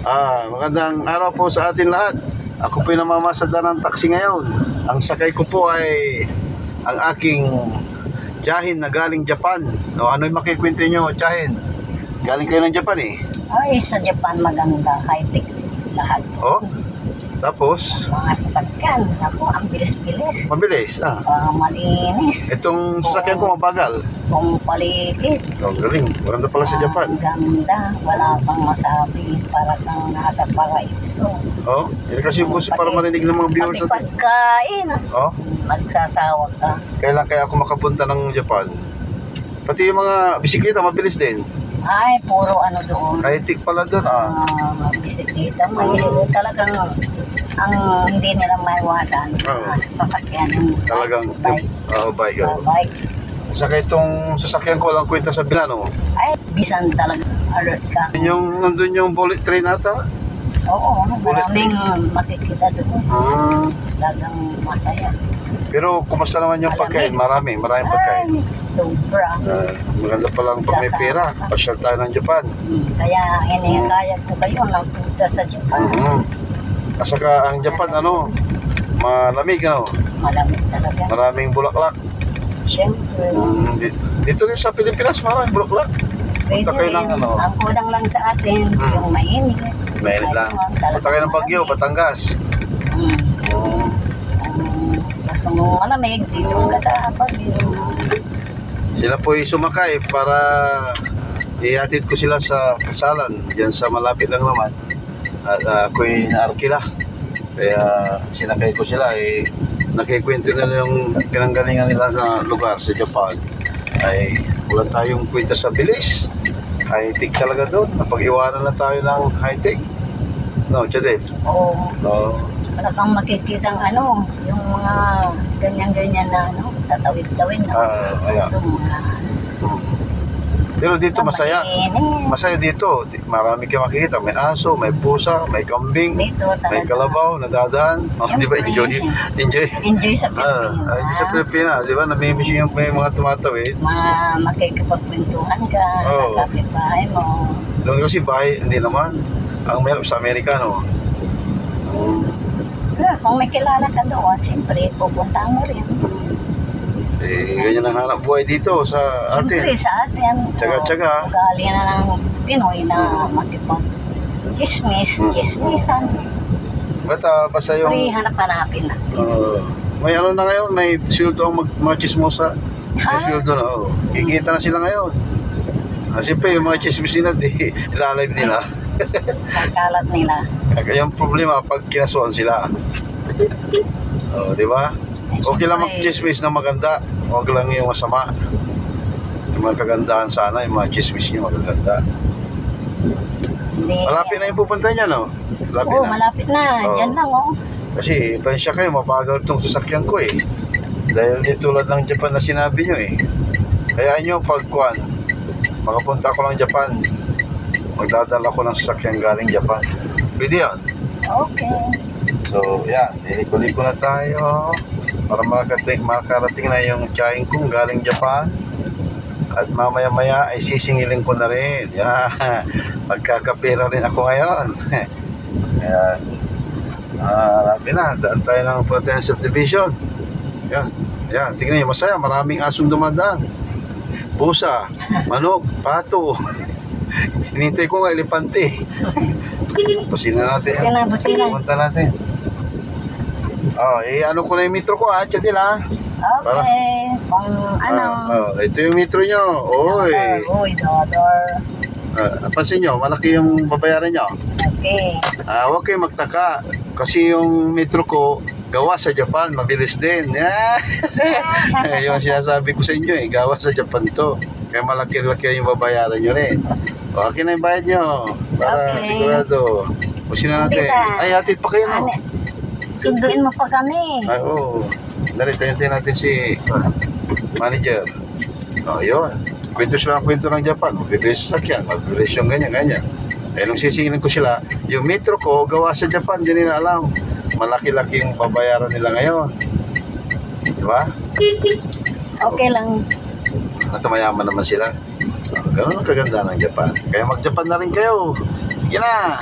Magandang araw po sa atin lahat. Ako po yung namamasada ng taxi ngayon. Ang sakay ko po ay ang aking tiyahin na galing Japan. No, ano yung makikwento nyo, tiyahin? Galing kayo ng Japan eh. Ay, sa Japan maganda, high-tech lahat. Oh? Tapos? Mga sasakyan, ako, ang bilis-bilis. Mabilis, Malinis. Itong sasakyan ko mabagal. Kung paligid. Oh, galing. Maganda pala sa Japan. Ang ganda, wala kang masabi, para kang nasa paraiso. Oh? Yan kasi po para marinig ng mga viewers Pati natin. pagkain, Oh? magsasawa ka. Kailan kaya ako makapunta ng Japan? Pati yung mga bisikleta mabilis din. Ay, puro ano doon. High-tech pala doon Bisikleta, may talagang ang hindi nila maiwasan. Sasakyan yung Talagang bike. bike. Bike. Saka itong sasakyan ko lang kwenta sa Bilano. Ay, bisan talaga alert ka. Nandun yung bullet train ata. Oo, maraming makikita doon. Talagang masaya. Pero kumusta naman yung pagkain? Maraming pagkain. Ay, sobra. Maganda palang pag may pera. Pasyal tayo ng Japan. Kaya hinihikayat ko kayo ng punta sa Japan. At saka ang Japan malamig Malamig talaga. Maraming bulaklak. Siyempre. Dito rin sa Pilipinas maraming bulaklak. Pwede Punta kayo ng rin. Ang kulang lang sa atin, yung mainit. Mainit lang. Punta kayo ng Baguio, Batangas. Gusto mo malamig, dito ka sa Baguio. Sila po ay sumakay para ihatid ko sila sa kasalan. Diyan sa malapit lang naman. At ako'y naarkila. Kaya sinakay ko sila. Nakikwento nila yung pinanggalingan nila sa lugar sa Japan. Ay wala tayong kwenta sa bilis. High-tech talaga doon. Napag-iwanan na tayo ng high-tech. No, Chadel? Oo. No. Wala kang makikita yung mga ganyan-ganyan na tatawid-tawid na. Wala. So, Pero dito masaya. Masaya dito. Marami kang makikita. May aso, may pusa, may kambing, may kalabaw, nadadaan. Di ba? Enjoy sa Pilipinas. Enjoy sa Pilipinas. Di ba? Namimiss yung may mga tumatawid. Makikipagkwentuhan ka sa kapitbahay mo. Doon kasi bahay, hindi naman. Ang mayroon sa Amerikano. Kung may kilala ka doon, siyempre, pupunta mo rin. Ganyan ang hanap buhay dito sa atin. Siyempre, sa atin. Tsaga-tsaga. Ugali na ng Pinoy na makipag-chismisan. Ba't basta yung... Pari, hanap-hanapin na. May na ngayon, may sweldo ang mga chismosa. May sweldo na, kikita na sila ngayon. Siyempre, yung mga chismisin na, ilalive nila. Kakalat nila. Kaya yung problema, pag kinasuhan sila. Di ba? Okay lang mag-chismis na maganda. Huwag lang yung masama. Yung mga kagandahan sana, yung mga chismis nyo magaganda. Malapit na yung pupunta niya, no? Malapit na. Diyan lang, Kasi, pansya kayo, mabagal itong sasakyan ko Dahil di tulad ng Japan na sinabi nyo Kaya nyo, pagkuhan, makapunta ko ng Japan, magdadala ko ng sasakyan galing Japan. Pwede yan? Okay. So, yan. Liliko na tayo para makarating na yung tiyahin kong galing Japan. At mamaya-maya ay sisingilin ko na rin. Yan. Magkakapira rin ako ngayon. Yan. Marami na. Daan tayo ng Protein Subdivision. Yan. Yan. Tingnan nyo. Masaya. Maraming asong dumadaan. Pusa. Manok. Pato. Hinintay ko nga elepante. Busina natin. Busina. Punta natin. Ano ko na yung metro ko Chadil Okay. Kung ito yung metro nyo. Dollar. Pansin nyo, malaki yung babayaran nyo. Okay. Huwag kayo magtaka. Kasi yung metro ko, gawa sa Japan, mabilis din. Yung sinasabi ko sa inyo gawa sa Japan to. Kaya malaki-laki yung babayaran nyo rin. Okay na yung bayad nyo. Para sigurado. Pusina natin. Ay, hatid pa kayo, no? Sunduin mo pa kami. Dali, tayo natin si manager. Yun. Kwento sila ang kwento ng Japan. Mabilis sakyan. Mabilis yung ganyan. Nung sisingin ko sila, yung metro ko, gawa sa Japan, hindi nila alam. Malaki-laki yung babayaran nila ngayon. Diba? Okay lang. At mayaman naman sila. Ganun ang kaganda ng Japan. Kaya mag-Japan na rin kayo. Sige na.